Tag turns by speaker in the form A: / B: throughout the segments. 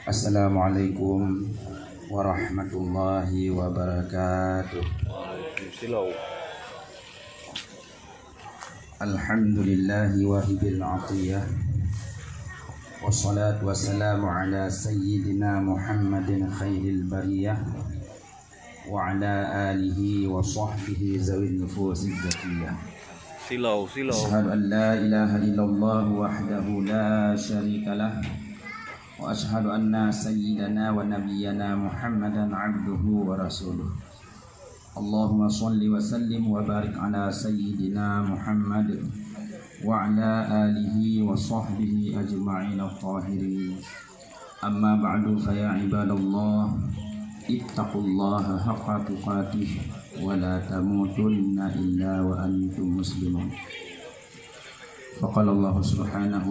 A: Assalamualaikum warahmatullahi wabarakatuh. Alhamdulillahi wahibil atiyah. Wassalatu wassalamu ala sayyidina Muhammadin khairil bariyah wa ala alihi wa sahbihi zawin nufusiz zakiyah. Asyhadu an la ilaha illallah wahdahu la syarikalah wa ashhadu anna sayyidana wa nabiyyana Muhammadan abduhu wa rasuluh. Allahumma shalli wa sallim wa barik ala sayyidina Muhammad wa ala alihi wa sahbihi ajma'in at-tahirin. Amma ba'du fa ya ibadallah ittaqullaha haqqa tuqatih wa la tamutunna illa wa antum muslimun. Faqala Allah subhanahu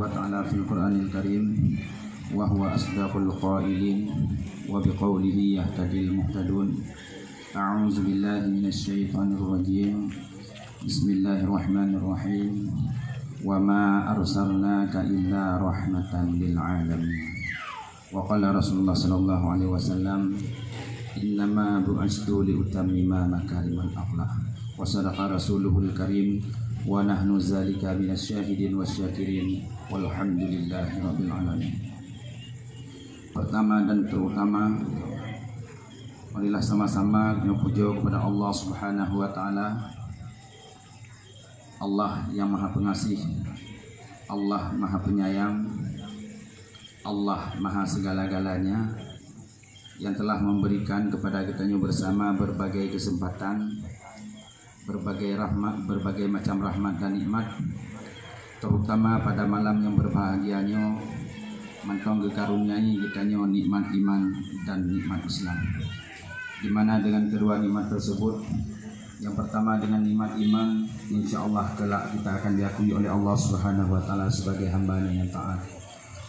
A: wa ta'ala fil Qur'anil Karim wa huwa asdaqul qailin wa biqaulihi yahtadil muhtadun. A'udzu billahi minasy syaithanir rajim. Bismillahirrahmanirrahim. Wa ma arsalnaka illa rahmatan lil alamin. Wa qala Rasulullah sallallahu alaihi wasallam, innama bu'istu li utammima makarimal akhlaq. Wa sadaqa rasuluhul karim wa nahnu zalika minasyahidin wasyakirin walhamdulillahi rabbil alamin. Pertama dan terutama, marilah sama-sama kita puja kepada Allah Subhanahu wa taala, Allah yang Maha Pengasih, Allah Maha Penyayang, Allah Maha Segala-galanya, yang telah memberikan kepada kita bersama berbagai kesempatan, berbagai rahmat, berbagai macam rahmat dan nikmat, terutama pada malam yang berbahagianya mantong dikaruniai kitanya nikmat iman dan nikmat Islam, di mana dengan kedua nikmat tersebut, yang pertama dengan nikmat iman, insya Allah kelak kita akan diakui oleh Allah Subhanahu wa taala sebagai hamba-Nya yang taat.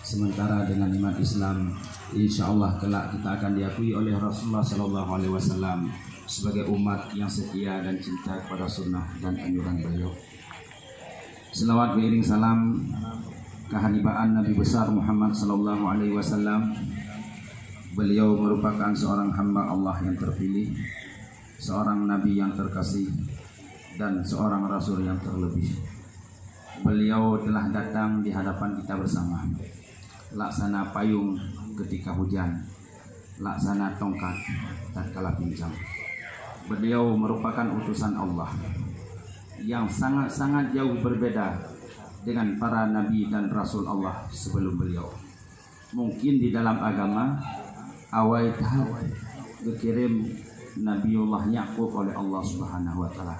A: Sementara dengan nikmat Islam, insya Allah kelak kita akan diakui oleh Rasulullah sallallahu alaihi wasallam sebagai umat yang setia dan cinta kepada sunnah dan anjuran beliau. Selawat beriring salam kehanibaan Nabi besar Muhammad sallallahu alaihi wasallam. Beliau merupakan seorang hamba Allah yang terpilih, seorang nabi yang terkasih, dan seorang rasul yang terlebih. Beliau telah datang di hadapan kita bersama, laksana payung ketika hujan, laksana tongkat tatkala pincang. Beliau merupakan utusan Allah yang sangat-sangat jauh berbeda dengan para nabi dan rasul Allah sebelum beliau. Mungkin di dalam agama awal tahap dikirim Nabiullah Yaqub oleh Allah Subhanahu wa taala,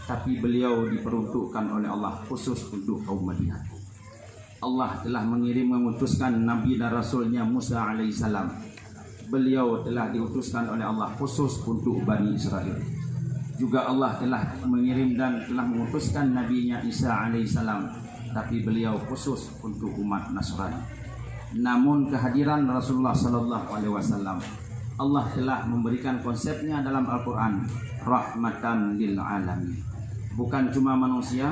A: tapi beliau diperuntukkan oleh Allah khusus untuk kaum Madian. Allah telah mengutuskan nabi dan rasulnya Musa alaihissalam. Beliau telah diutuskan oleh Allah khusus untuk Bani Israel. Juga Allah telah mengirim dan telah mengutuskan nabinya Isa alaihissalam, tapi beliau khusus untuk umat Nasrani. Namun kehadiran Rasulullah sallallahu alaihi wasallam, Allah telah memberikan konsepnya dalam Al-Quran, rahmatan lil alamin. Bukan cuma manusia,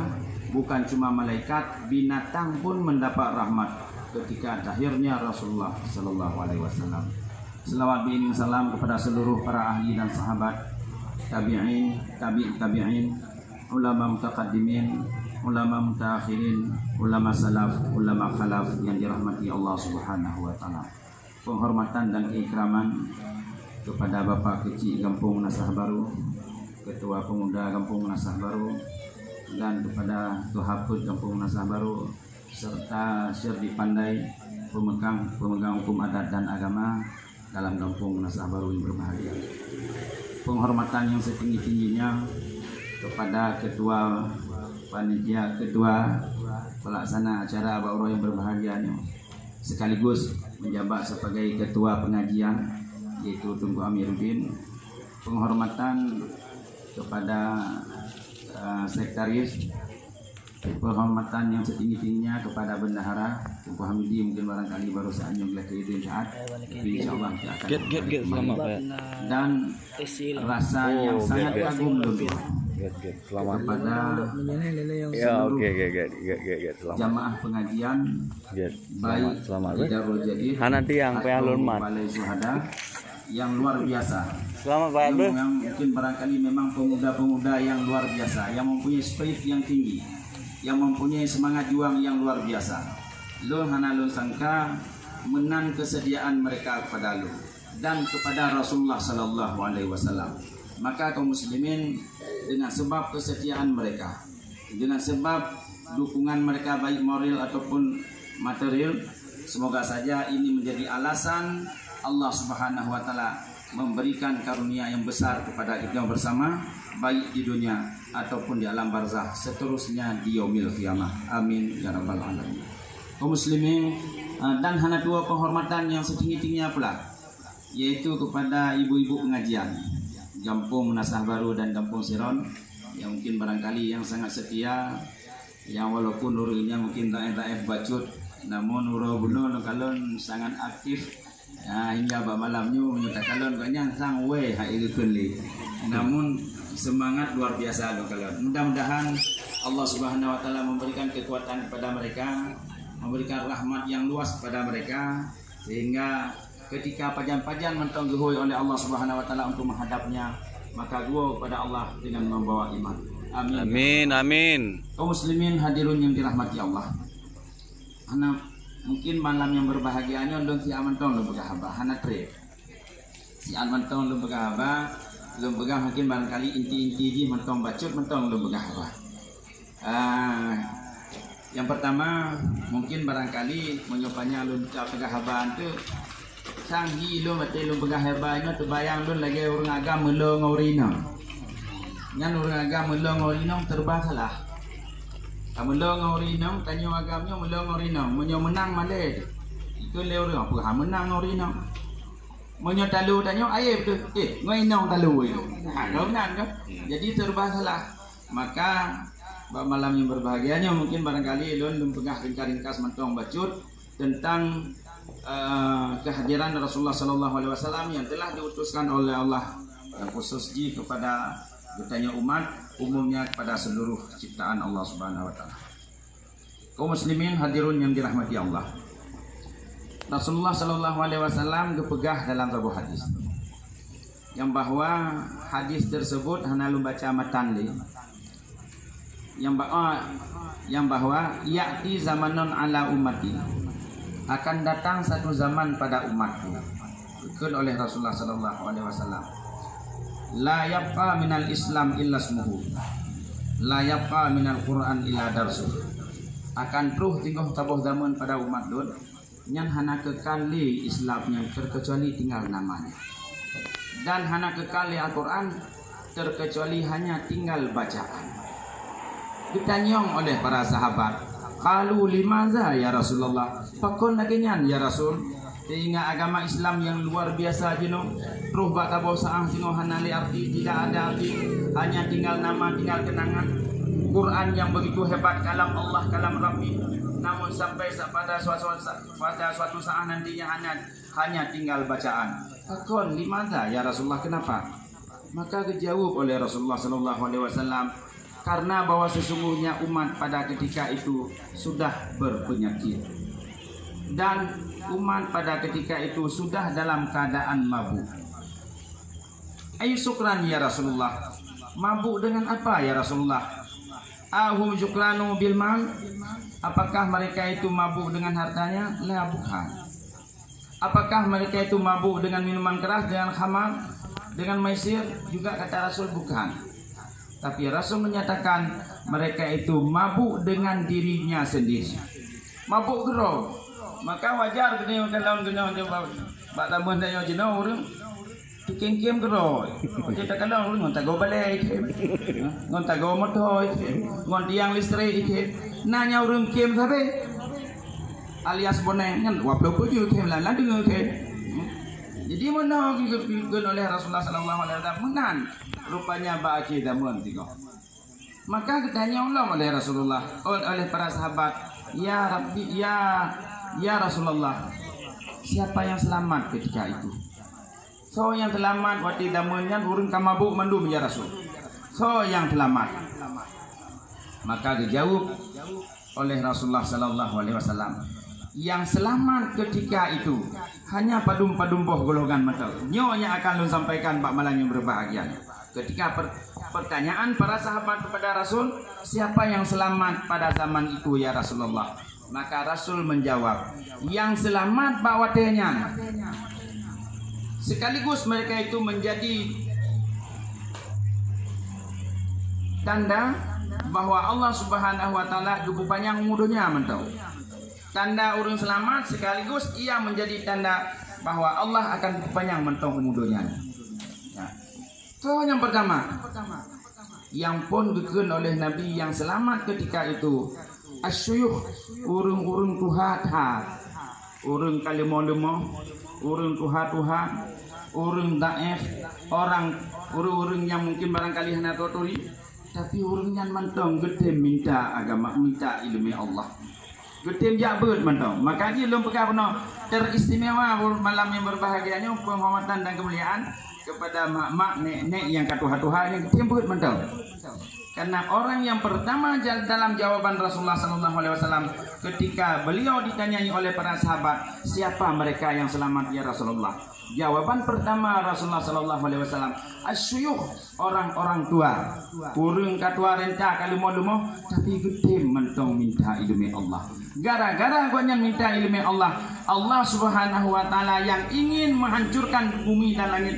A: bukan cuma malaikat, binatang pun mendapat rahmat ketika lahirnya Rasulullah sallallahu alaihi wasallam. Selawat beriring salam kepada seluruh para ahli dan sahabat, tabi'in, tabi'in, ulama mutaqaddimin, ulama mutaakhirin, ulama salaf, ulama khalaf yang dirahmati Allah Subhanahu wa taala. Penghormatan dan keikraman kepada Bapak Kecil Kampung Nasah Baru, Ketua Pemuda Kampung Nasah Baru, dan kepada Ketua Hafud Kampung Nasah Baru, serta Syekh Pandai, pemegang hukum adat dan agama dalam Kampung Nasah Baru yang berbahagia. Penghormatan yang setinggi-tingginya kepada Ketua Panitia, Ketua Pelaksana acara Ba'urah yang berbahagia, sekaligus menjabat sebagai Ketua Pengajian, yaitu Tunku Amiruddin. Penghormatan kepada Sekretaris, penghormatan yang setinggi-tingginya kepada Bendahara Tunku Hamidi, mungkin barangkali baru saatnya beliau itu saat, tapi insyaallah kita akan dan rasa yang sangat kagum dulu
B: Selamat
A: kepada
B: ya, oke. Selamat.
A: jamaah pengajian baik
B: Selamat.
A: di Darul Jadid
B: Nanti yang
A: atau
B: pealun mat.
A: Balai Syuhada yang luar biasa.
B: Selamat Pak Abdul.
A: Yang mungkin barangkali memang pemuda-pemuda yang luar biasa, yang mempunyai spirit yang tinggi, yang mempunyai semangat juang yang luar biasa. Lu hana lu sangka menan kesediaan mereka kepada lu dan kepada Rasulullah sallallahu alaihi wasallam. Maka kaum muslimin dengan sebab kesetiaan mereka, dengan sebab dukungan mereka baik moral ataupun material, semoga saja ini menjadi alasan Allah Subhanahu wa taala memberikan karunia yang besar kepada kita bersama, baik di dunia ataupun di alam barzah, seterusnya di yaumil qiyamah. Amin ya rabbal alamin. Kaum muslimin, dan hana dua penghormatan yang setinggi-tingginya pula, yaitu kepada ibu-ibu pengajian Kampung Nasah Baru dan Kampung Siron, yang mungkin barangkali yang sangat setia, yang walaupun nurulnya mungkin daerah bacut, namun nurul bunuh kalon sangat aktif. Hingga malamnya menyatakan kalon kanya sang we hai keli. Namun semangat luar biasa kalon. Mudah-mudahan Allah Subhanahu wa taala memberikan kekuatan kepada mereka, memberikan rahmat yang luas kepada mereka, sehingga ketika pajan-pajan mentong gehui oleh Allah Subhanahu wa taala untuk menghadapnya, maka gua kepada Allah dengan membawa iman. Amin.
B: Amin.
A: Kaum muslimin hadirun yang dirahmati Allah. Anak mungkin malam yang berbahagianya undang si amantong lu begahaba hana tre. Si amantong lu begahaba, lu begah mungkin barangkali inti-inti di mentong bacut mentong lu begahaba. Yang pertama mungkin barangkali menyopanya lu pegahaban tu sanggi lu mati lu pegahabanya tu bayang lu lagi orang agam melo ngorina. Nyan orang agam melo ngorina terbah salah. Melo ngorina tanyo agamnya melo ngorina, menyo menang male. Itu le orang apa menang ngorina. Menyo talu tanyo air tu. Ngoinong talu itu. Kalau benar kan? Jadi terbah salah. Maka malam yang berbahagianya mungkin barangkali lun pegah ringkas mentong bacut tentang kehadiran Rasulullah sallallahu alaihi wasallam yang telah diutuskan oleh Allah khusus kepada bertanya umat, umumnya kepada seluruh ciptaan Allah Subhanahu wa taala. Kaum muslimin hadirun yang dirahmati Allah. Rasulullah sallallahu alaihi wasallam gepegah dalam sebuah hadis yang bahwa hadis tersebut hana lu baca matan li yang bahwa ya'ti zamanun ala ummati, akan datang satu zaman pada umatku, dikatakan oleh Rasulullah sallallahu alaihi wasallam, la yabqa minal Islam illa ismuhu, la yabqa minal Quran illa darsuh. Akan truh tinggal tabuh zaman pada umat dun nyan hana kekali Islam yang terkecuali tinggal namanya, dan hana kekali Al-Quran terkecuali hanya tinggal bacaan. Ditanyong oleh para sahabat, qalu limaza ya Rasulullah, pakon laginyan ya Rasul, sehingga agama Islam yang luar biasa jino ruh bata bosaang sino hanali arti, tidak ada arti, hanya tinggal nama, tinggal kenangan. Quran yang begitu hebat, kalam Allah, kalam Rabbi, namun sampai pada suatu saat nantinya hanya tinggal bacaan. Pakon limaza ya Rasulullah, kenapa? Maka dijawab oleh Rasulullah sallallahu alaihi wasallam, karena bahwa sesungguhnya umat pada ketika itu sudah berpenyakit, dan umat pada ketika itu sudah dalam keadaan mabuk. Ayu syukran ya Rasulullah, mabuk dengan apa ya Rasulullah? Ahum syukranu bil mal, apakah mereka itu mabuk dengan hartanya? La, bukan. Apakah mereka itu mabuk dengan minuman keras, dengan khamar, dengan maisir? Juga kata Rasul bukan. Tapi Rasul menyatakan mereka itu mabuk dengan dirinya sendiri. Mabuk gero. Maka wajar kena kalau kena coba bak tambah dak yo jeno urang tukeng-kem gero. Kita kalau urang ngonta go balik. Ngonta go motor, ngon tiang listrik ikit. Nanya urang kem sabe. Alias boneng kan 20 kem lan dengar kem. Jadi mana dikatakan oleh Rasulullah sallallahu alaihi wasallam menan rupanya ba'aki damun tiga. Maka ditanya ulang oleh Rasulullah oleh para sahabat, ya Rabbi, ya Rasulullah, siapa yang selamat ketika itu? So yang selamat wati damunnya urun kamabuk mandum ya Rasul. so yang selamat. Maka dijawab oleh Rasulullah sallallahu alaihi wasallam, yang selamat ketika itu hanya padum-padum boh golongan metal. Nyo yang akan lu sampaikan Pak Malang yang berbahagia. Ketika pertanyaan para sahabat kepada Rasul, siapa yang selamat pada zaman itu ya Rasulullah? Maka Rasul menjawab, yang selamat bawatenya. Sekaligus mereka itu menjadi tanda bahwa Allah Subhanahu wa taala gebu panjang umurnya mentau. Tanda urang selamat sekaligus ia menjadi tanda bahwa Allah akan panjang mentau umurnya. Ya. So yang pertama, yang pun dikun oleh Nabi yang selamat ketika itu asyuyuh, urung-urung tuha-tuha, urung kalimo-limo, urung tuha-tuha, urung daef, urung yang mungkin barangkali hana toturi, tapi urung yang mentong gede minta agama, minta ilmu Allah. Gede jabut mentong. Maka dia belum pernah penuh teristimewa malam yang berbahagianya penghormatan dan kemuliaan kepada mak-mak, nek-nek yang katuha-tuha yang gede jabut mentong. Karena orang yang pertama dalam jawaban Rasulullah SAW ketika beliau ditanyai oleh para sahabat, siapa mereka yang selamat ya Rasulullah? Jawaban pertama Rasulullah SAW, asyuyuh, orang-orang tua, urung katua renta kalimo-lumo, tapi gede mentong minta ilmu Allah. Gara-gara gua minta ilmu Allah, Allah Subhanahu wa taala yang ingin menghancurkan bumi dan langit,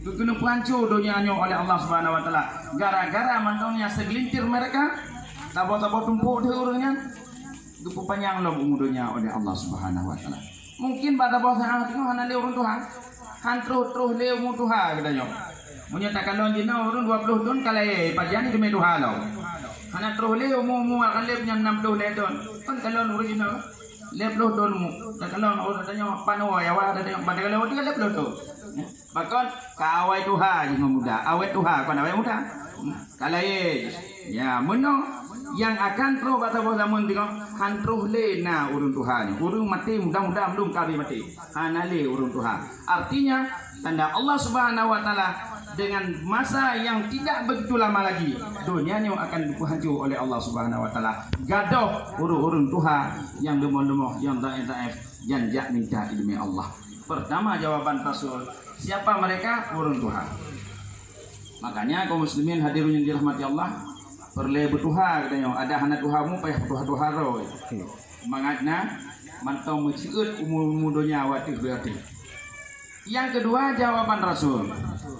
A: kena hancur dunianya oleh Allah Subhanahu wa taala. Gara-gara mantongnya segelintir mereka, tabo-tabo tumpuk di urungnya, gepu panjang lom umurnya oleh Allah Subhanahu wa taala. Mungkin pada bawah hati hana le urung Tuhan, hantruh le umur Tuhan katanya. Menyatakan lon jina urung 20 tahun kalai pajian demi Tuhan lo. Hana truh le umur akan le punya 60 le tahun. Kan kalau urung jina le 20 tahun mu. Kalau urung tanya panu ya wa ada yang pada kalau dia le 20 tahun. Bahkan kawai Tuhan yang muda, awet Tuhan kan awet muda. Kalai ya menang yang akan terus kata bos zaman tengok hantruh le na urun Tuhan, urun mati mudah-mudahan belum kami mati hanale urun Tuhan. Artinya tanda Allah Subhanahu wa taala dengan masa yang tidak begitu lama lagi dunianya akan dihancur oleh Allah Subhanahu wa taala. Gadoh urun Tuhan yang lemah-lemah, yang daif-daif, yang jak minta ilmu Allah. Pertama jawaban Rasul, siapa mereka? Urun Tuhan. Makanya kaum muslimin hadirin yang dirahmati Allah, perle betuha katanya ada hana tuhamu payah tuha ro. Mangatna mantau menciut umur dunia wati berarti. Yang kedua jawaban Rasul.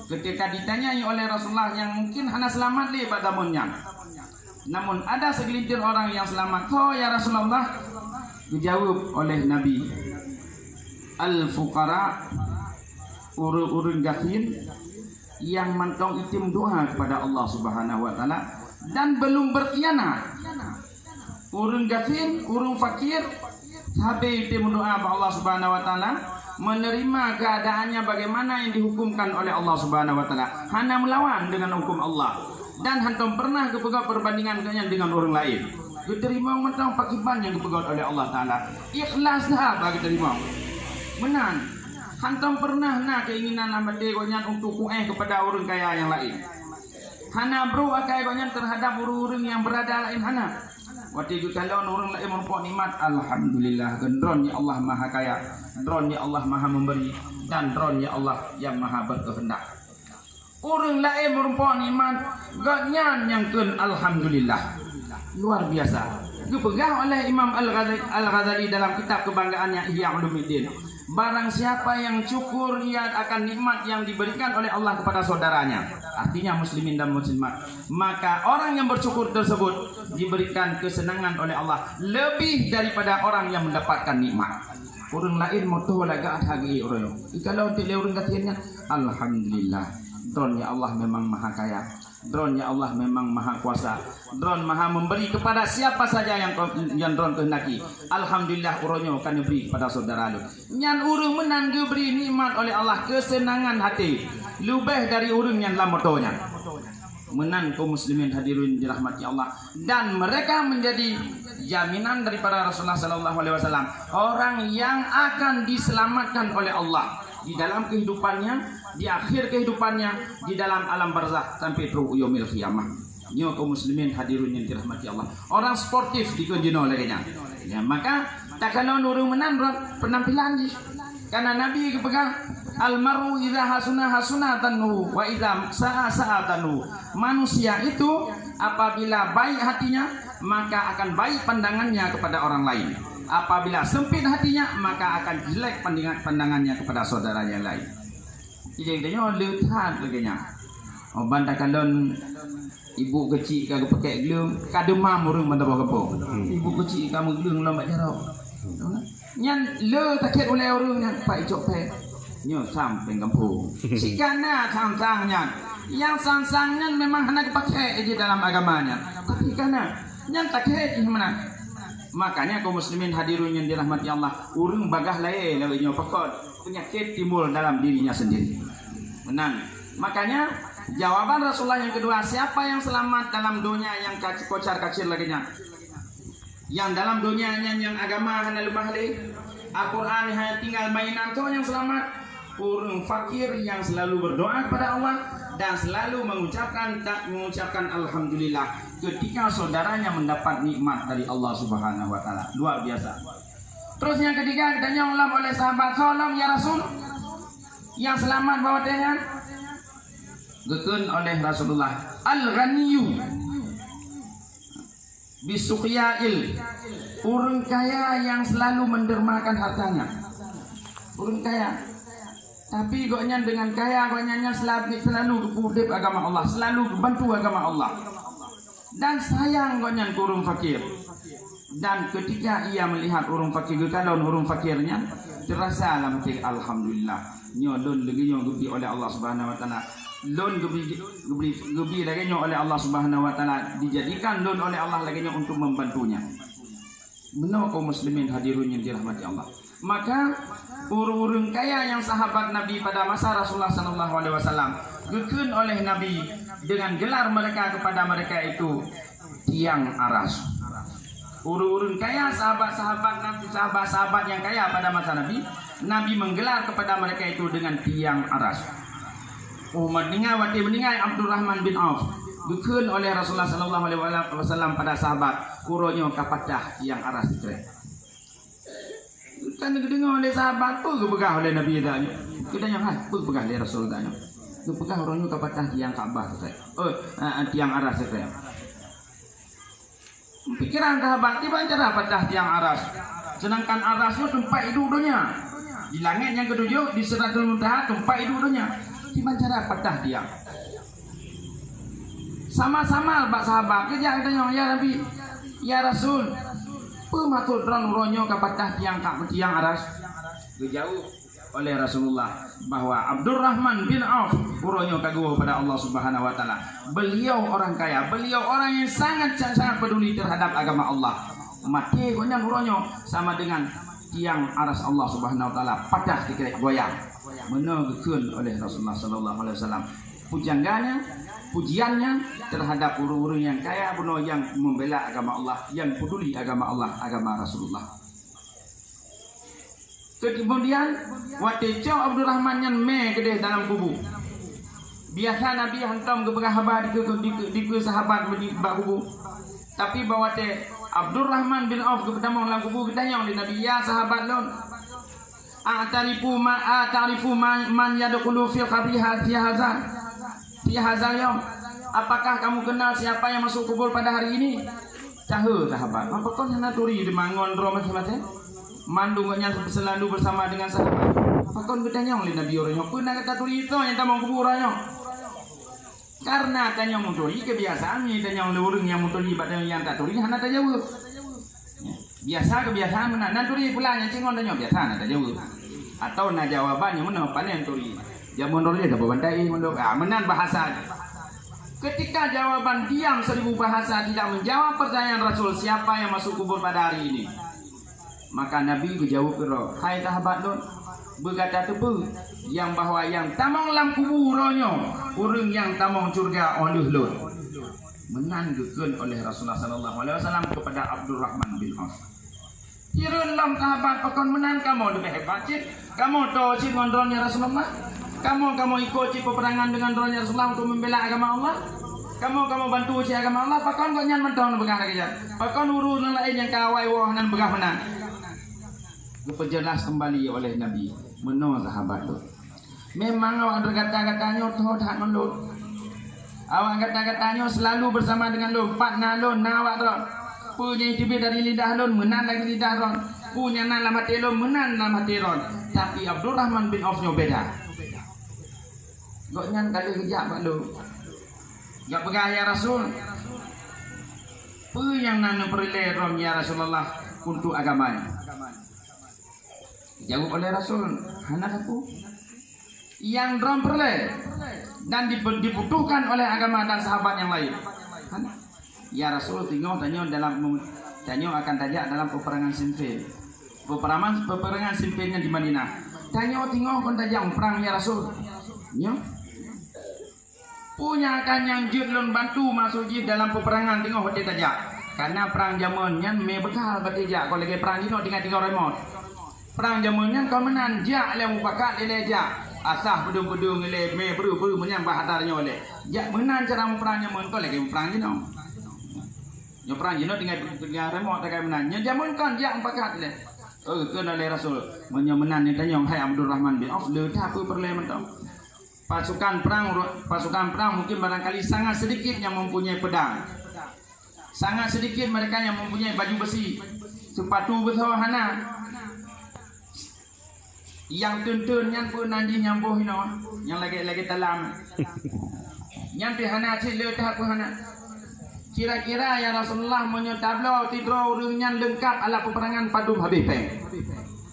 A: Ketika ditanyai oleh Rasulullah yang mungkin hana selamat le pada zamannya. Namun ada segelintir orang yang selamat. Oh ya Rasulullah, dijawab oleh Nabi. Al-fuqara, urun gafin yang mantong itim doa kepada Allah Subhanahu wa taala dan belum berkhianat. Urun gafin, urun fakir, sampai itim doa kepada Allah Subhanahu wa taala, menerima keadaannya bagaimana yang dihukumkan oleh Allah Subhanahu wa taala, hanya melawan dengan hukum Allah dan hantam pernah kepegang perbandingan dengan orang lain. Diterima mentang pakiban yang dipegang oleh Allah taala. Ikhlas dah bagi terima. Menan, hantam pernah nak keinginan amat degonya untuk kueh kepada orang kaya yang lain. Hana bro akai gonya terhadap urung-urung yang berada lain hana. Waktu itu kalau orang lain merupakan nikmat, alhamdulillah. Gendron ya Allah maha kaya, dron ya Allah maha memberi, dan dron ya Allah yang maha berkehendak. Orang lain merupakan nikmat, gonya yang kun alhamdulillah. Luar biasa. Dipegang oleh Imam Al-Ghazali dalam kitab kebanggaannya Ihya Ulumuddin. Barang siapa yang syukur ia akan nikmat yang diberikan oleh Allah kepada saudaranya, artinya muslimin dan muslimat, maka orang yang bersyukur tersebut diberikan kesenangan oleh Allah lebih daripada orang yang mendapatkan nikmat. Orang lain mau tahu lagi hagi orang. Kalau untuk orang katanya alhamdulillah, dron ya Allah memang maha kaya, dron ya Allah memang maha kuasa, dron maha memberi kepada siapa saja yang dron kehendaki. Alhamdulillah uronyo akan diberi kepada saudara lu. Nyan urung menan diberi nikmat oleh Allah kesenangan hati lebih dari urung yang lamotonya. Menan kaum muslimin hadirin dirahmati Allah, dan mereka menjadi jaminan daripada Rasulullah sallallahu alaihi wasallam, orang yang akan diselamatkan oleh Allah. di dalam kehidupannya, di akhir kehidupannya, di dalam alam barzakh sampai terus yaumil qiyamah. Nyo kaum muslimin hadirun yang dirahmati Allah. Orang sportif dikunjungi oleh kenya. Ya, maka tak kalau nurung menandrat penampilan di. Karena Nabi kepegang almaru idza hasuna hasunatanu wa idza sa'a sa'atanu. Manusia itu apabila baik hatinya maka akan baik pandangannya kepada orang lain. Apabila sempit hatinya maka akan jelek pandangannya kepada saudaranya lain. Jadi dia lihat begini. Oh banda kalon ibu kecil kagak pakai gelung, kademam urang banda bawa Ibu kecil kamu gelung lambat jarok. Nyan le takut oleh orang yang pak icok pe. Nyo sampai kampung. Sikana sang-sangnya. Yang sang-sangnya memang hendak pakai di dalam agamanya. Tapi karena yang takut di mana? Makanya kaum muslimin hadirun yang dirahmati Allah, urang bagah lain lawanya pakot penyakit timbul dalam dirinya sendiri. Menang. Makanya jawaban Rasulullah yang kedua, siapa yang selamat dalam dunia yang kocar kacir laginya? Yang dalam dunia yang agama hanya lebah le, Al-Quran hanya tinggal mainan tu yang selamat. Orang fakir yang selalu berdoa kepada Allah dan selalu mengucapkan alhamdulillah ketika saudaranya mendapat nikmat dari Allah Subhanahu wa taala. Luar biasa. Terus yang ketiga ditanya ulam oleh sahabat, "Tolong ya Rasul, yang selamat bawa dengan?" Gekun oleh Rasulullah, "Al-ghaniyyu bisuqya'il." Orang kaya yang selalu mendermakan hartanya. Orang kaya tapi goknya dengan kaya, goknya selalu hidup agama Allah, selalu bantu agama Allah. Dan sayang goknya ke orang fakir. Dan ketika ia melihat orang fakir, kalau orang fakirnya terasa dalam hati alhamdulillah. Nyodon lagi yang gubi oleh Allah Subhanahu wa taala. Lon gubi lagi oleh Allah Subhanahu wa taala, dijadikan lon oleh Allah lagi untuk membantunya. Benar kaum muslimin hadirun yang dirahmati Allah. Maka urung-urung kaya yang sahabat Nabi pada masa Rasulullah sallallahu alaihi wasallam dikun oleh Nabi dengan gelar mereka kepada mereka itu tiang aras. Urung-urung kaya sahabat-sahabat Nabi, sahabat-sahabat yang kaya pada masa Nabi, Nabi menggelar kepada mereka itu dengan tiang aras. Mendengar Abdurrahman bin Auf dikun oleh Rasulullah sallallahu alaihi wasallam pada sahabat, kuronyo kapatah tiang aras itu. Kan dengar oleh sahabat tu kepegah oleh Nabi tanya. Kita yang pegah oleh Rasul tanya. Tu pegah orangnya kapatah tiang Ka'bah saya. Tiang aras saya. Pikiran sahabat tiba cara patah tiang aras. Sedangkan aras itu tempat hidupnya. Di langit yang ketujuh di Sidratul Muntaha tempat hidupnya. Tiba cara patah tiang. Sama-sama Pak sahabat kerja katanya ya Nabi, ya Rasul. Pematul drone ronyo kapatah tiang aras. Dijauh oleh Rasulullah bahwa Abdurrahman bin Auf ronyo kagum pada Allah Subhanahu wa taala. Beliau orang kaya, beliau orang yang sangat peduli terhadap agama Allah. Mati ronyo sama dengan tiang aras Allah Subhanahu wa taala patah dikira goyang. Menegakkan oleh Rasulullah sallallahu alaihi wasallam. Pujiannya terhadap orang-orang yang kaya benar yang membela agama Allah, yang peduli agama Allah, agama Rasulullah. Kemudian waktu itu Abdurrahman yang kedai dalam kubu. Biasa Nabi hantam ke berhabar di sahabat di kubu. Tapi bawa Abdurrahman bin Auf ke pertama dalam kubu ditanya oleh Nabi, ya sahabat lon, a'tarifu man yadkhulu fi qabriha fi hazal yom. Apakah kamu kenal siapa yang masuk kubur pada hari ini? Tahu sahabat. Apa kau yang naturi di mangon roh macam-macam? Mandungnya selalu bersama dengan sahabat. Apa kau bertanya oleh Nabi orangnya? Pun nak kata turi itu yang tamang kuburannya. Karena tanya muturi kebiasaan ni tanya oleh orang yang muturi pada yang tak turi hana tak jawab. Biasa kebiasaan mana? Naturi pula yang cingon tanya biasa nak tak jawab. Atau nak jawabannya mana panen turi. Jamun turi tak berbantai mondok. Menan bahasa. Ketika jawaban diam 1000 bahasa tidak menjawab pertanyaan Rasul siapa yang masuk kubur pada hari ini, maka Nabi berjawab kira, hai sahabat don, berkata tebu yang bahwa yang tamang lam kuburannya orang yang tamang surga oleh lun. Menanggukkan oleh Rasulullah sallallahu alaihi wasallam kepada Abdurrahman bin Auf. Kirun lam sahabat pakon menan kamu lebih hebat cik. Kamu tahu cik ngondronnya Rasulullah. Kamu ikut cik peperangan dengan drone Rasulullah untuk membela agama Allah. Kamu bantu cik agama Allah. Pakon kau nyan mentong begah lagi cik. Pakon urus lain yang kawai wah nan begah menang. Diperjelas kembali oleh Nabi. Menurut sahabat tu. Memang awak berkata-katanya tahu tak menurut. Awak kata-katanya selalu bersama dengan lu. Partner lu, nawak tu. Punya itu dari lidah lon, menan lagi lidah ron. Punya nan dalam hati lon, menan dalam hati ron. Tapi Abdurrahman bin Auf-nya beda. Gak nyan kali kejap pak lu. Gak pegah ya Rasul. Apa yang nan perleh ron ya Rasulullah untuk agamanya? Jawab oleh Rasul, anak aku. Yang ron perleh dan dibutuhkan oleh agama dan sahabat yang lain. Ya Rasul tengok tanya akan tajak dalam peperangan Siffin. Peperangan Siffinnya di Madinah. Tanya tengok kon tajak perang ya Rasul. Nyo. Punya akan yang jid lon bantu masuk jid dalam peperangan tengok hati tajak. Karena perang zamannya me bekal batijak kalau lagi perang dino tinggal remote. Perang zamannya kau menan jak le mufakat le jak. Asah bedung-bedung le me beru menyambah hatarnya oleh. Jak menan cara perangnya mon kau lagi perang dino. Yang perang jino tinggal remote tak menang. Yang jamun kan dia empat le. Kena oleh Rasul. Menyemenan ni tanya hai Abdurrahman bin Auf le tak apa perle mentau. Pasukan perang mungkin barangkali sangat sedikit yang mempunyai pedang. Sangat sedikit mereka yang mempunyai baju besi. Sepatu besar hana. Yang tuntun yang pun nanti nyambuh hino. Yang lagi dalam. Yang pihana cik le tak apa hana. Kira-kira ya Rasulullah menyetablau tidro urungnya lengkap ala peperangan padu habis peng.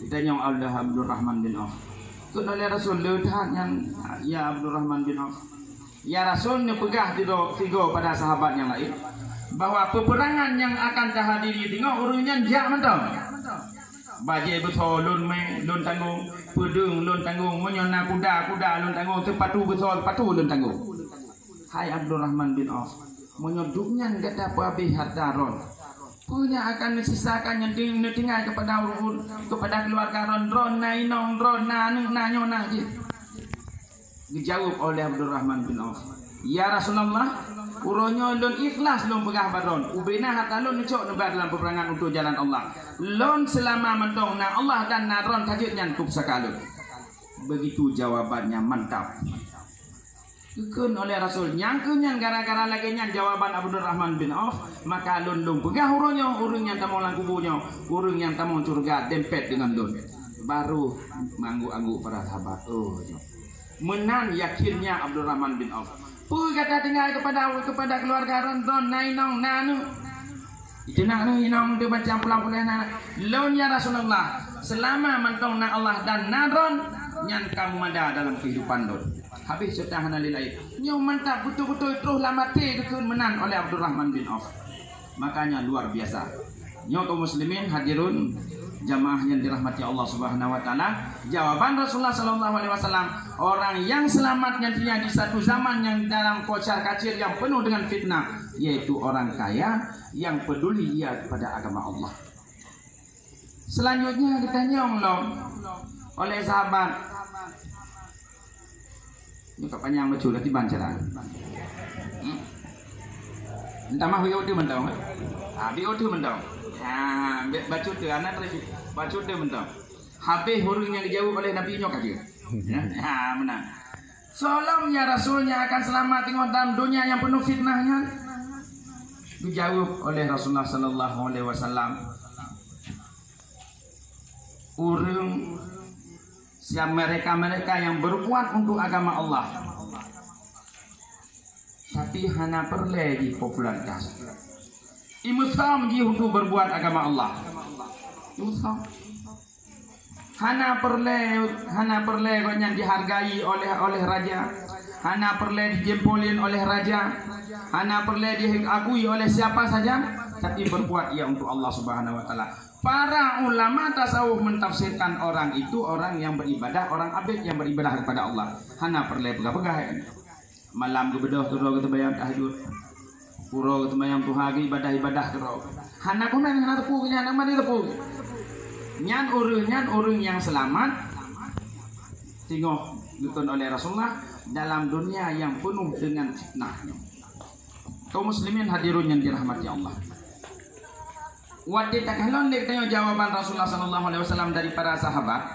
A: Ditanya Allah Abdurrahman bin Auf. Kena oleh Rasul letak yang ya Abdurrahman bin Auf. Ya Rasul pegah tiga pada sahabat yang lain bahwa peperangan yang akan terhadiri tengok urungnya jak mentau. Bajai betul lun tanggung, pedung lun tanggung, menyona kuda lun tanggung, sepatu betul patu lun tanggung. Hai Abdurrahman bin Auf. Menyoduknya kata habis harta ron. Punya akan mensisakan yang tinggal kepada keluarga ron nainong ron nanyo je. Dijawab oleh Abdurrahman bin Auf. Ya Rasulullah, uronyo lon ikhlas lon pegah baron. Ubina harta lon cok nebar dalam peperangan untuk jalan Allah. Lon selama mentong na Allah dan na ron tajud nyantup sekali. Begitu jawabannya mantap. Dikun oleh Rasul nyangkunya gara-gara lagi nyan jawaban Abdurrahman bin Auf maka lun pegah urung yang tamu lang kubunya urung yang tamu surga dempet dengan lun baru manggu-anggu para sahabat menan yakinnya Abdurrahman bin Auf kata tinggal kepada keluarga ron nainong nanu itu nak inong dia baca pulang-pulang lun ya Rasulullah selama mentong na Allah dan naron nyan kamu ada dalam kehidupan lun. Habis setahan alilai. Nyo mantap betul-betul terus lamati dikun menan oleh Abdurrahman bin Auf. Makanya luar biasa. Nyo kaum muslimin hadirun jamaah yang dirahmati Allah Subhanahu wa taala. Jawaban Rasulullah sallallahu alaihi wasallam, orang yang selamat nantinya di satu zaman yang dalam kocar kacir yang penuh dengan fitnah, yaitu orang kaya yang peduli ia kepada agama Allah. Selanjutnya ditanya oleh sahabat. Ini kepanjang baju lagi bancaran. Entah mah video tu mentau. Video tu mentau. Baju tu anak terus baju tu mentau. Habis huruf yang dijawab oleh Nabi nyok aja. Menang. Solamnya Rasulnya akan selamat tengok dalam dunia yang penuh fitnahnya. Dijawab oleh Rasulullah sallallahu alaihi wasallam. Urung siapa mereka yang berbuat untuk agama Allah tapi hanya perle di popularitas imusam di untuk berbuat agama Allah imusam hanya perle yang dihargai oleh raja hanya perle dijempolin oleh raja hanya perle diakui oleh siapa saja tapi berbuat ia untuk Allah Subhanahu wa taala. Para ulama tasawuf mentafsirkan orang itu orang yang beribadah, orang abid yang beribadah kepada Allah. Hana perle pegah-pegah. Malam ke bedoh ke roh ke bayang tahajud. Puro ke bayang tuhagi ibadah-ibadah ke roh. Hana pun hana tepu ke hana mari tepu. Nyan urang yang selamat tengok ditun oleh Rasulullah dalam dunia yang penuh dengan fitnah. Kaum muslimin hadirun yang dirahmati Allah. Waktu takalon dek tanya jawaban Rasulullah sallallahu alaihi wasallam dari para sahabat,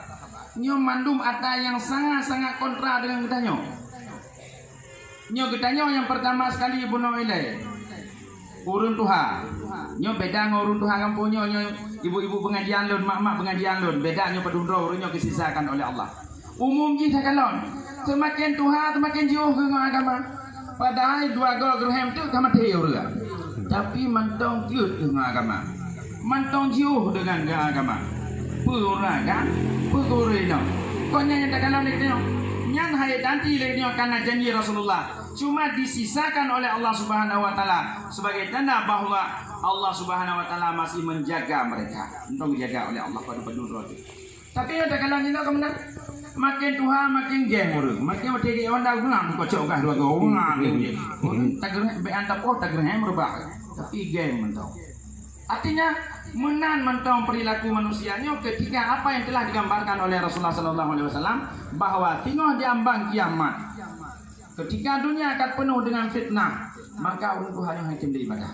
A: nyo mandum ada yang sangat-sangat kontra dengan kita nyo. Nyo kita nyo yang pertama sekali bunuh ilai urun Tuhan. Nyo beda ngurun Tuhan kampung nyo ibu-ibu pengajian lun, mak-mak pengajian lun, beda nyo pedundro urun nyo kesisakan oleh Allah. Umum kita kalon, semakin Tuhan semakin jauh ke agama. Padahal dua gol gerhem tu sama teu urang. Tapi mantong tiut dengan agama. Mantong jauh dengan agama. Puraga, purino. Konya yang tak kalon ni tengok. Nyan hai danti le tengok karena janji Rasulullah. Cuma disisakan oleh Allah Subhanahu wa taala sebagai tanda bahwa Allah Subhanahu wa taala masih menjaga mereka. Untuk dijaga oleh Allah pada penduduk itu. Tapi ada kalau ni nak kemenang makin Tuhan makin geng urang. Makin mati onda ulang kocok kah dua go ulang dia. Tak gereh be antap tak gereh merubah. Tapi geng mentau. Artinya menan mentong perilaku manusianya ketika apa yang telah digambarkan oleh Rasulullah sallallahu alaihi wasallam bahwa tengok di ambang kiamat. Ketika dunia akan penuh dengan fitnah, maka orang Tuhan yang hakim beribadah.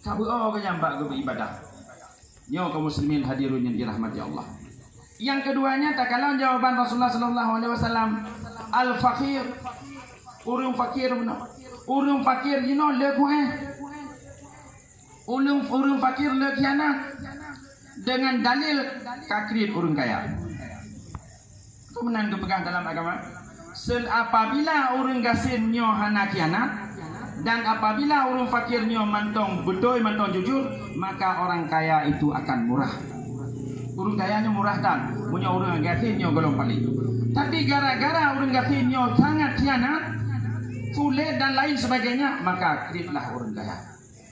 A: Sabu oh kenyambak ke beribadah. Nyo kaum muslimin hadirun yang dirahmati Allah. Yang keduanya tak kalah jawaban Rasulullah sallallahu alaihi wasallam, al-fakir. Urang fakir benar. Urang fakir you know le Urang fakir le kianat dengan dalil kakrit urang kaya. Kemudian dipegang dalam agama. Apabila urang gasin nyo hana kianat dan apabila urang fakir nyo mantong betul mantong jujur, maka orang kaya itu akan murah. Urang kayanya murah dan punya urang gasin nyo golong paling. Tapi gara-gara urang gasin nyo sangat kianat, sulit dan lain sebagainya, maka kritlah urang kaya.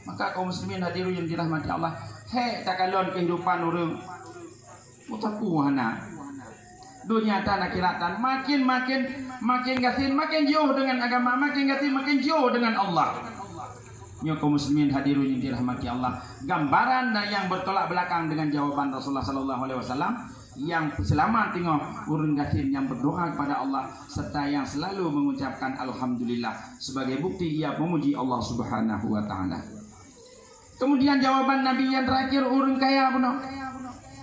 A: Maka kaum muslimin hadirin yang dirahmati Allah, hei takalon kehidupan urang mutaku hana dunia tanah kiratan makin gasin makin jauh dengan agama, makin gasin makin jauh dengan Allah. Nyo kaum muslimin hadirin yang dirahmati Allah, gambaran yang bertolak belakang dengan jawaban Rasulullah sallallahu alaihi wasallam yang selamat tengok urang gasin yang berdoa kepada Allah serta yang selalu mengucapkan alhamdulillah sebagai bukti ia memuji Allah Subhanahu wa taala. Kemudian jawaban Nabi yang terakhir urang kaya benar.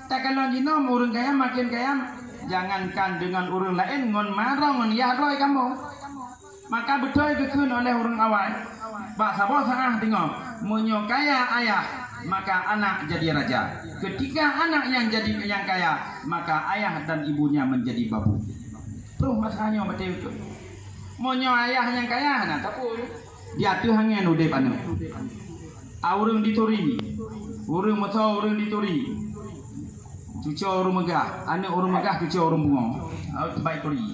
A: Tak kalau jinom urang kaya makin kaya, jangankan dengan urang lain ngon marang ngon ya roy kamu. Maka betul dikun oleh urang awal. Bak sabah sangah tengok, munyo kaya ayah, maka anak jadi raja. Ketika anak yang jadi yang kaya, maka ayah dan ibunya menjadi babu. Terus masanya betul itu. Munyo ayah yang kaya nah tapi dia tu hangin udep anu. Urang dituri, urang motor urang dituri, cucu urang megah, anak urang megah cucu urang bunga, baik turi.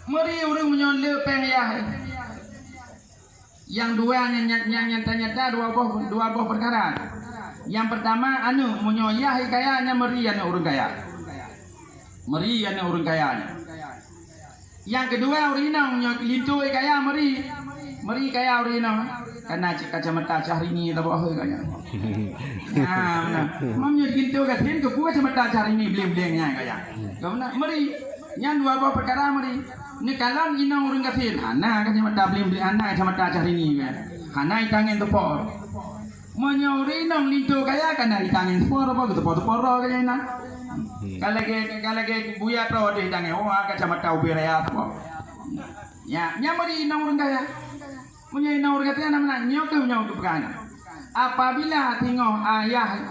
A: Mari urang menyoleh pengayah. Yang dua yang nyata-nyata dua buah perkara. Yang pertama anu menyoyah kayanya meri anu urang kaya. Meri anu urang kaya. Yang kedua urang lintu kaya meri kaya urang. Karena kacamata Syahrini tak boleh kaya. Nah, mana? Mamnya gitu katin ke buat kacamata Syahrini bleng-blengnya kaya. Kamu meri, yang dua buah perkara meri. Ni kalau inang urang katin, hana kacamata bleng-bleng, hana kacamata Syahrini kan. Hana itangin tepor. Mamnya urang lintu kaya karena itangin tepor apa tepor kaya ina. Kalau ke buaya pro di itangin, oh kacamata ubiraya tepor. Ya, nyamari inang urang kaya. Punya inaur katanya namanya nyok pegangan. Apabila tengok ayah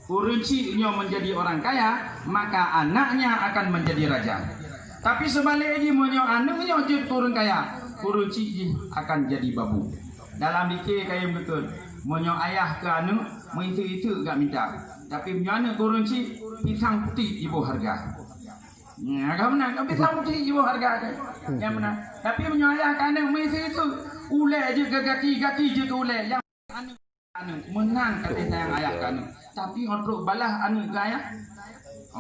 A: urunci menjadi orang kaya, maka anaknya akan menjadi raja. Tapi sebaliknya munyo anaknya jadi turun kaya, urunci akan jadi babu. Dalam dikir kaya betul. Munyo ayah ke anu, itu gak minta. Tapi munyo anak urunci pisang putih ibu harga. Ya, kamu nak pisang putih ibu harga. Yang benar. Tapi menyayah kandang mesti itu ulek je ke kaki je tu ulek yang anu menang kata sayang ayah kanu. Tapi untuk balah anu gaya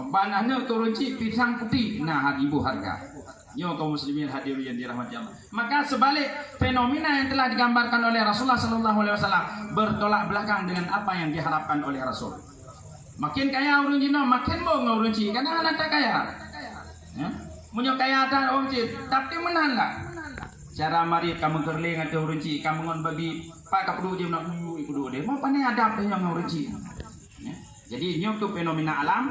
A: ban anu turun cik pisang putih nah ibu harga. Yo kaum muslimin hadirin yang dirahmati Allah. Maka sebalik fenomena yang telah digambarkan oleh Rasulullah sallallahu alaihi wasallam bertolak belakang dengan apa yang diharapkan oleh Rasul. Makin kaya orang Cina, makin bong orang Cina. Karena anak tak kaya. Ya? Punya kaya ada orang Cina, tapi menang lah. Cara mari kamu kerling atau orang Cina, kamu ngon babi, pak kapuru je nak ikut dia. Mau pandai ada apa yang orang Cina. Ya? Jadi ini itu fenomena alam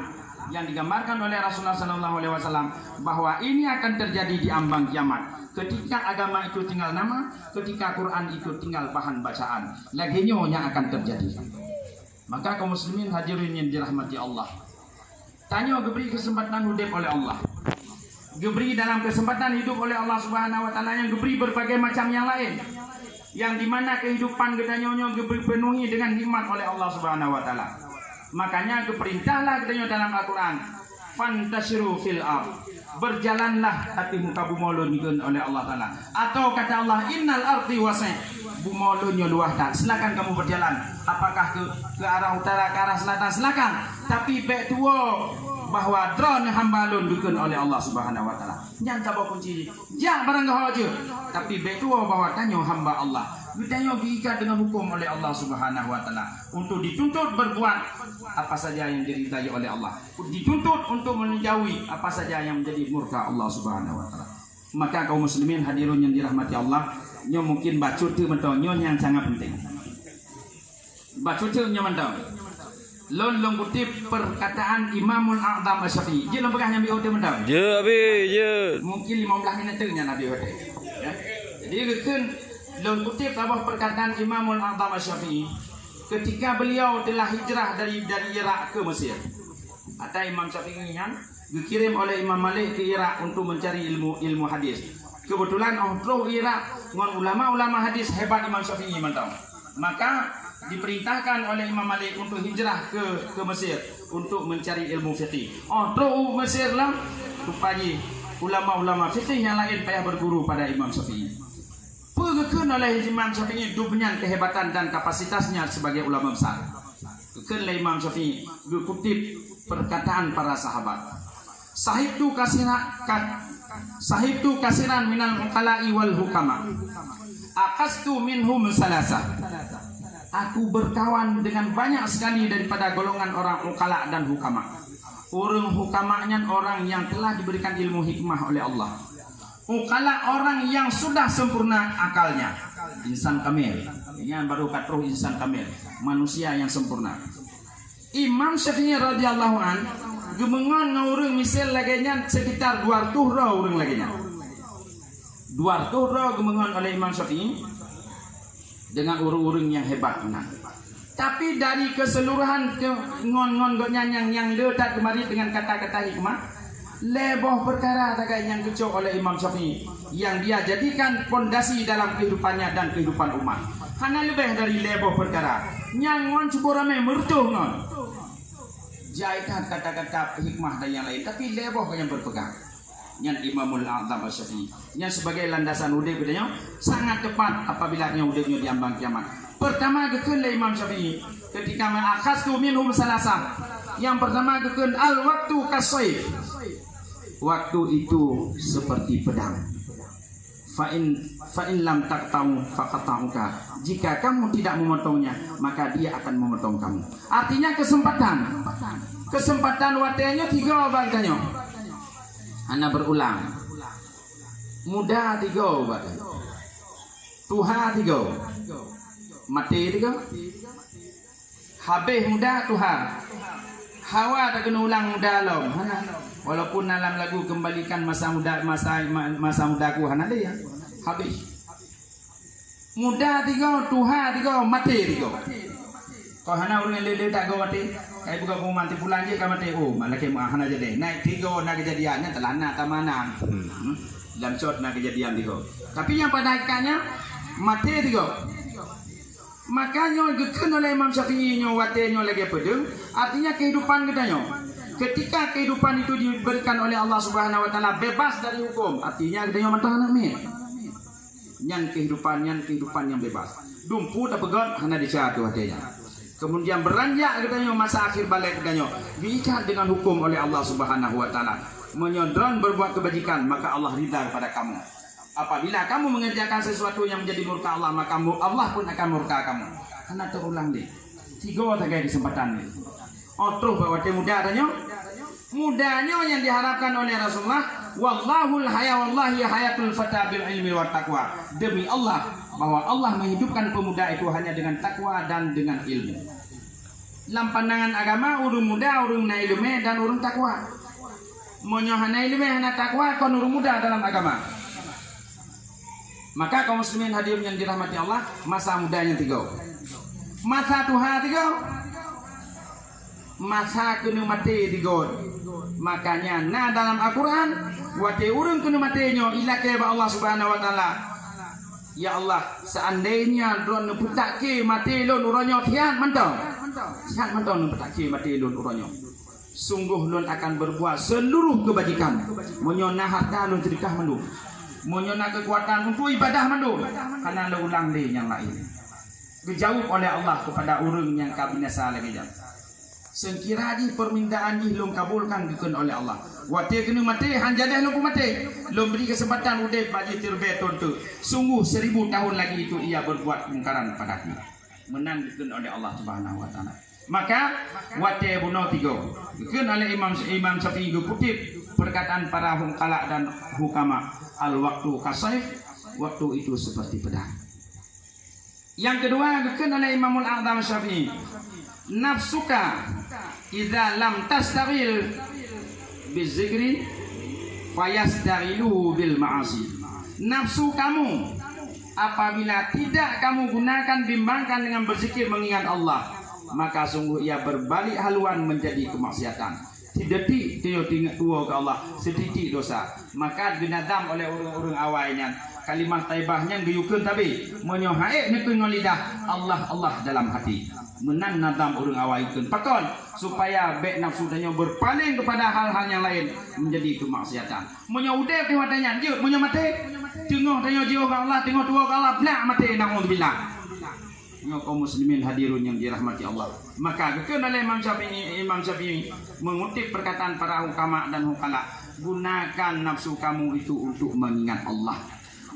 A: yang digambarkan oleh Rasulullah SAW bahwa ini akan terjadi di ambang kiamat. Ketika agama itu tinggal nama, ketika Quran itu tinggal bahan bacaan, lagi nyonya akan terjadi. Maka kaum muslimin hadirin yang dirahmati Allah, tanya diberi kesempatan hidup oleh Allah, diberi dalam kesempatan hidup oleh Allah Subhanahu Wa Taala, yang diberi berbagai macam yang lain, yang dimana kehidupan kita nyonya diberi penuhi dengan nikmat oleh Allah Subhanahu Wa Taala. Makanya keperintahlah kita dalam Al-Quran, fantashiru fil ard, berjalanlah tapi muka bumolun oleh Allah Taala. Atau kata Allah, innal ardi wasi', bumolunnya luah tak. Silakan kamu berjalan. Apakah ke arah utara, ke arah selatan, silakan. Tapi baik tua bahwa drone hambalun dukun oleh Allah Subhanahu Wa Taala. Jangan coba kunci. Jangan barang kau aja. Tapi baik tua bahwa tanya hamba Allah. Ditanya diikat dengan hukum oleh Allah Subhanahu Wa Taala untuk dituntut berbuat apa saja yang diridai oleh Allah, dituntut untuk menjauhi apa saja yang menjadi murka Allah Subhanahu Wa Taala. Maka kaum muslimin hadirin yang dirahmati Allah, nyo mungkin baca tu mentonyo yang sangat penting. Baca tu nyo mentong. Long kutip perkataan Imamul A'zam Asy-Syafi'i. Je long pegah nyambi hotel mentong.
B: Je abi je.
A: Mungkin 15 minit tu nya nabi hotel. Ya. Jadi keun long kutip apa perkataan Imamul A'zam Asy-Syafi'i ketika beliau telah hijrah dari Irak ke Mesir. Ada Imam Syafi'i yang dikirim oleh Imam Malik ke Irak untuk mencari ilmu hadis. Kebetulan orang Irak dengan ulama-ulama hadis hebat Imam Syafi'i mentau. Maka diperintahkan oleh Imam Malik untuk hijrah ke Mesir untuk mencari ilmu fiqih. Orang Mesir lah rupanya ulama-ulama fiqih yang lain payah berguru pada Imam Syafi'i. Perkeun oleh Imam Syafi'i dunia kehebatan dan kapasitasnya sebagai ulama besar. Keun oleh Imam Syafi'i dikutip perkataan para sahabat. Sahibtu kasiran minal uqala'i wal hukama. Aqastu minhum salasah. Aku berkawan dengan banyak sekali daripada golongan orang uqala dan hukama. Orang hukamanya orang yang telah diberikan ilmu hikmah oleh Allah. Uqala orang yang sudah sempurna akalnya. Insan kamil. Ini baru kata insan kamil, manusia yang sempurna. Imam Syafi'i radhiyallahu an gemengon ngurung misal laginya sekitar 200 orang laginya. 200 gemengon oleh Imam Syafi'i dengan urung-urung yang hebat. Tapi dari keseluruhan ngon-ngon yang letak kemari dengan kata-kata hikmah, leboh perkara takai yang kecok oleh Imam Syafi'i yang dia jadikan fondasi dalam kehidupannya dan kehidupan umat. Hanya lebih dari leboh perkara yang ngon cukup ramai mertuh ngon jaikan kata-kata hikmah dan yang lain, tapi leboh yang berpegang yang Imamul A'zam Asy-Syafi'i yang sebagai landasan hidup kita sangat tepat apabila hidupnya diambang kiamat. Pertama keun Imam Syafi'i ketika ma'akhastu minhum salasah. Yang pertama keun al waktu kasayf. Waktu itu seperti pedang. Fa in lam taqta'u faqata'uka. Jika kamu tidak memotongnya, maka dia akan memotong kamu. Artinya kesempatan. Kesempatan watenya 3 baganya. Ana berulang. Muda 3 baganya. Tuha 3. Mati 3. Habis muda Tuhan. Hawa tak kena ulang muda lom. Walaupun dalam lagu kembalikan masa mudaku hana dia. Habis. Muda 3, Tuhan 3, mati 3. Kau hana orang lele tak go mati. Kai buka kau mati pulang je kau mati. Oh, malah ke hana jadi. Naik 3 nak kejadiannya telah nak tamanang. Dalam cot nak kejadian 3. Tapi yang pada hakikatnya mati 3. Makanya gekun oleh Imam Syafi'i nyo watenya lagi pedeng, artinya kehidupan kita nyo. Ketika kehidupan itu diberikan oleh Allah Subhanahu wa taala bebas dari hukum, artinya kita nyo matang anak mi. Yang kehidupan yang bebas. Dumpu tak pegot hana dicatu hatinya. Kemudian beranjak kita nyo masa akhir balik kita nyo diikat dengan hukum oleh Allah Subhanahu wa taala. Menyondron berbuat kebajikan, maka Allah ridha kepada kamu. Apabila kamu mengerjakan sesuatu yang menjadi murka Allah, maka Allah pun akan murka kamu. Karena terulang deh. 3 tagai kesempatan ni. Terus bahwa dia muda tanya. Mudanya yang diharapkan oleh Rasulullah, wallahul haya wallahi hayatul fata bil ilmi wat taqwa. Demi Allah bahwa Allah menghidupkan pemuda itu hanya dengan takwa dan dengan ilmu. Dalam pandangan agama urung muda, urung na ilmu dan urung takwa. Monyo hana ilmu hana takwa kon urung muda dalam agama. Maka kaum muslimin hadirin yang dirahmati Allah, masa mudanya 3. Masa tuha 3. Masa kena mati 3. Makanya nah dalam Al-Quran wate urung kena matinya ila ke Allah Subhanahu wa taala. Ya Allah, seandainya don putake mati lon uronyo tian mantau. Tian mantau non putake mati lon uronyo. Sungguh lon akan berbuat seluruh kebajikan. Menyona harta lon sedekah mandu. Menyona kekuatan untuk ibadah mandu. Karena lo ulang le yang lain. Dijawab oleh Allah kepada urung yang kabinasa lagi jam. Sekira di permintaan di belum kabulkan dikun oleh Allah. Wate kena mati hanjadah lu mati. Lu beri kesempatan udah bagi terbeton tu. Sungguh 1000 tahun lagi itu ia berbuat mungkaran padaku. Menang dikun oleh Allah Subhanahu wa taala. Maka wate bunuh 3. Dikun oleh Imam Syafi'i kutip perkataan para hukala dan hukama. Al waktu kasaif, waktu itu seperti pedang. Yang kedua dikun oleh Imamul A'zam Syafi'i. Nafsuka idza lam tastaghil bizikri fayastaghilu bil ma'asi. Nafsu kamu apabila tidak kamu gunakan bimbangkan dengan berzikir mengingat Allah, maka sungguh ia berbalik haluan menjadi kemaksiatan. Tidetik dia tinggal tua ke Allah, setitik dosa. Maka dinadam oleh orang-orang awalnya kalimah taibahnya guyukeun tapi menyohaik nekun lidah Allah Allah dalam hati. Menan nadam orang awaikeun pakon supaya bek nafsu tanya berpaling kepada hal-hal yang lain menjadi kemaksiatan. Munyo udep tengok tanya dia munyo mati tengok tanya jiwa ke Allah tengok tua ke Allah blak mati naudzubillah. Nyo kaum muslimin hadirun yang dirahmati Allah. Maka kekeun oleh Imam Syafi'i mengutip perkataan para hukama dan hukala, gunakan nafsu kamu itu untuk mengingat Allah.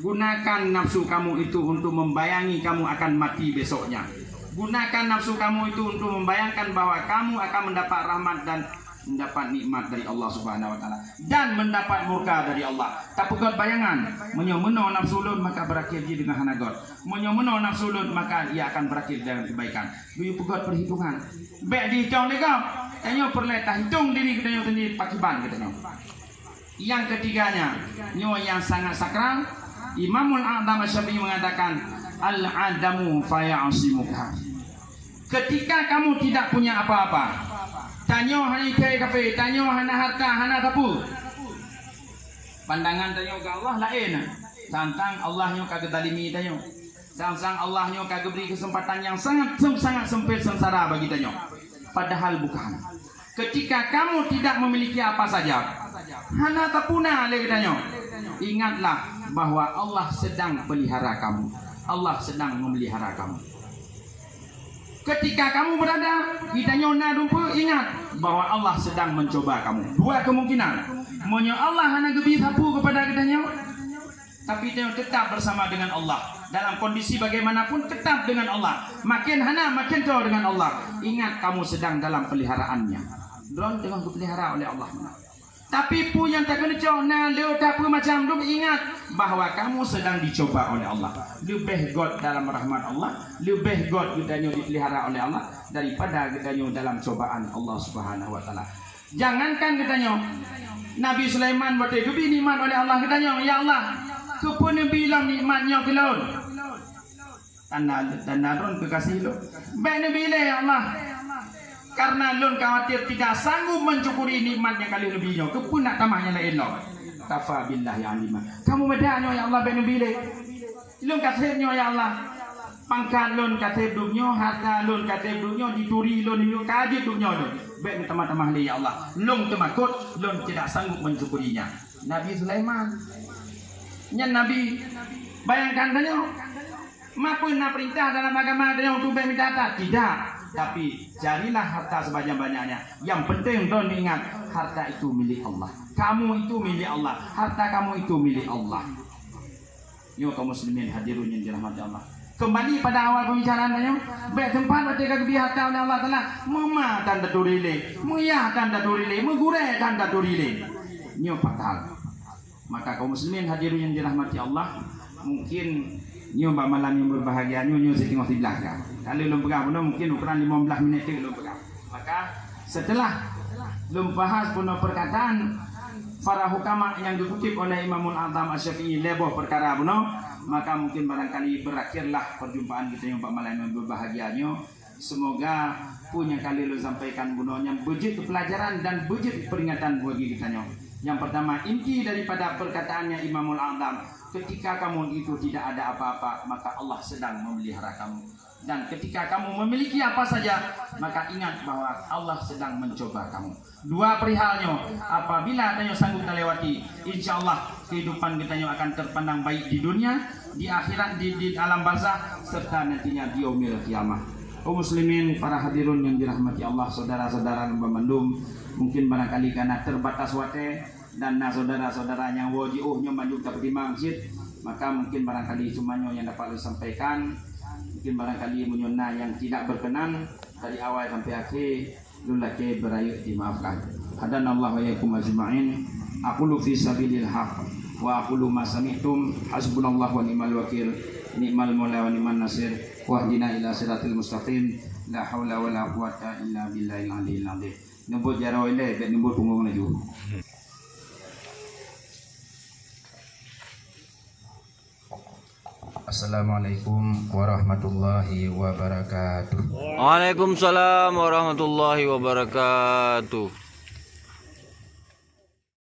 A: Gunakan nafsu kamu itu untuk membayangi kamu akan mati besoknya. Gunakan nafsu kamu itu untuk membayangkan bahwa kamu akan mendapat rahmat dan mendapat nikmat dari Allah Subhanahu wa taala dan mendapat murka dari Allah. Tak pegot bayangan, menyomono nafsu lun maka berakhir dia dengan hanagot. Menyomono nafsu lun maka ia akan berakhir dengan kebaikan. Biu pegot perhitungan. Bek dihitung lega, tanyo perletah hitung diri kita sendiri pakiban katanya. Yang ketiganya, nyo yang sangat sakral, Imamul A'zam Syafi'i mengatakan al-adamu faya'asimuka. Ketika kamu tidak punya apa-apa, tanyo hanya kafe, tanyo hana harta, hana tapu. Pandangan tanyo ke Allah lain. Tantang Allah nyo kagak dalimi tanyo. Sang Allah nyo kagak beri kesempatan yang sangat sempit sengsara bagi tanyo. Padahal bukan. Ketika kamu tidak memiliki apa saja, hana tapuna lagi tanyo. Ingatlah bahwa Allah sedang pelihara kamu. Allah sedang memelihara kamu. Ketika kamu berada di tanyona dumpa, ingat bahwa Allah sedang mencoba kamu. 2 kemungkinan. Monyo Allah hana gebi sapu kepada kitanya, tapi dia tetap bersama dengan Allah. Dalam kondisi bagaimanapun tetap dengan Allah. Makin hana makin jauh dengan Allah. Ingat kamu sedang dalam peliharaannya. Drone dengan dipelihara oleh Allah. Tapi pun yang tak kena cona leu tak apa macam tu, ingat bahwa kamu sedang dicoba oleh Allah. Lebih god dalam rahmat Allah, lebih god kita dipelihara oleh Allah daripada kita dalam cobaan Allah Subhanahu wa taala. Jangankan kita Nabi Sulaiman waktu itu nikmat oleh Allah kita ya Allah, kepun bilang nikmatnya ke laut. Tanda ron kekasih lo. Baik Nabi ya Allah. Karena lun khawatir tidak sanggup mencukuri nikmatnya kali lebihnya, kepun nak tamahnya lain lo. Kafa billahi alima. Kamu medanya ya Allah ben bile. Lun katibnya ya Allah. Pangkat lun katib dunia, harta lun katib dunia, dituri lun yo kaji dunia tu. Ben tamah-tamah li ya Allah. Lun temakut, lun tidak sanggup mencukurinya. Nabi Sulaiman. Nya Nabi bayangkan tanya. Mapun na perintah dalam agama tanya untuk ben minta tidak. Tapi carilah harta sebanyak-banyaknya. Yang penting don ingat harta itu milik Allah. Kamu itu milik Allah. Harta kamu itu milik Allah. Yo kaum muslimin hadirun yang dirahmati Allah. Kembali pada awal pembicaraan tanya, baik tempat ketika kebiasaan Allah Taala memakan daturile, muyahkan daturile, mengguraikan daturile. Nyo fatal. Maka kaum muslimin hadirin yang dirahmati Allah, mungkin nyo malam yang berbahagia nyo setengah di belakang. Kalau belum pegang pun mungkin ukuran 15 minit belum pegang. Maka setelah belum bahas punya perkataan para hukama yang dikutip oleh Imamul Azam Asy-Syafi'i leboh perkara puno, maka mungkin barangkali berakhirlah perjumpaan kita yang malam yang berbahagianya. Semoga punya kali lo sampaikan bunonya bujit pelajaran dan bujit peringatan bagi kita nyo. Yang pertama, inti daripada perkataannya Imamul Azam, ketika kamu itu tidak ada apa-apa, maka Allah sedang memelihara kamu. Dan ketika kamu memiliki apa saja, maka ingat bahwa Allah sedang mencoba kamu. Dua perihalnya, apabila kita sanggup melewati, insya Allah kehidupan kita akan terpandang baik di dunia, di akhirat, di alam barzah, serta nantinya di yaumil kiamah. Kaum muslimin, para hadirun yang dirahmati Allah, saudara-saudara lembah Bandung, mungkin barangkali karena terbatas waktu dan saudara-saudara yang wajiuhnya maju di masjid, maka mungkin barangkali semuanya yang dapat disampaikan. Mungkin barangkali menyunah yang tidak berkenan dari awal sampai akhir, lulake berayu dimaafkan. Hadanallahu wa iyyakum ajma'in. Aqulu fi sabilil haqq wa aqulu ma sami'tum, hasbunallahu wa ni'mal wakil, ni'mal maula wa ni'man nasir, wahdina ila siratil mustaqim, la haula wa la quwata illa billahil aliyyil azim. Numbut jaro ile ben numbut punggung laju. Assalamualaikum warahmatullahi wabarakatuh.
B: Waalaikumsalam warahmatullahi wabarakatuh.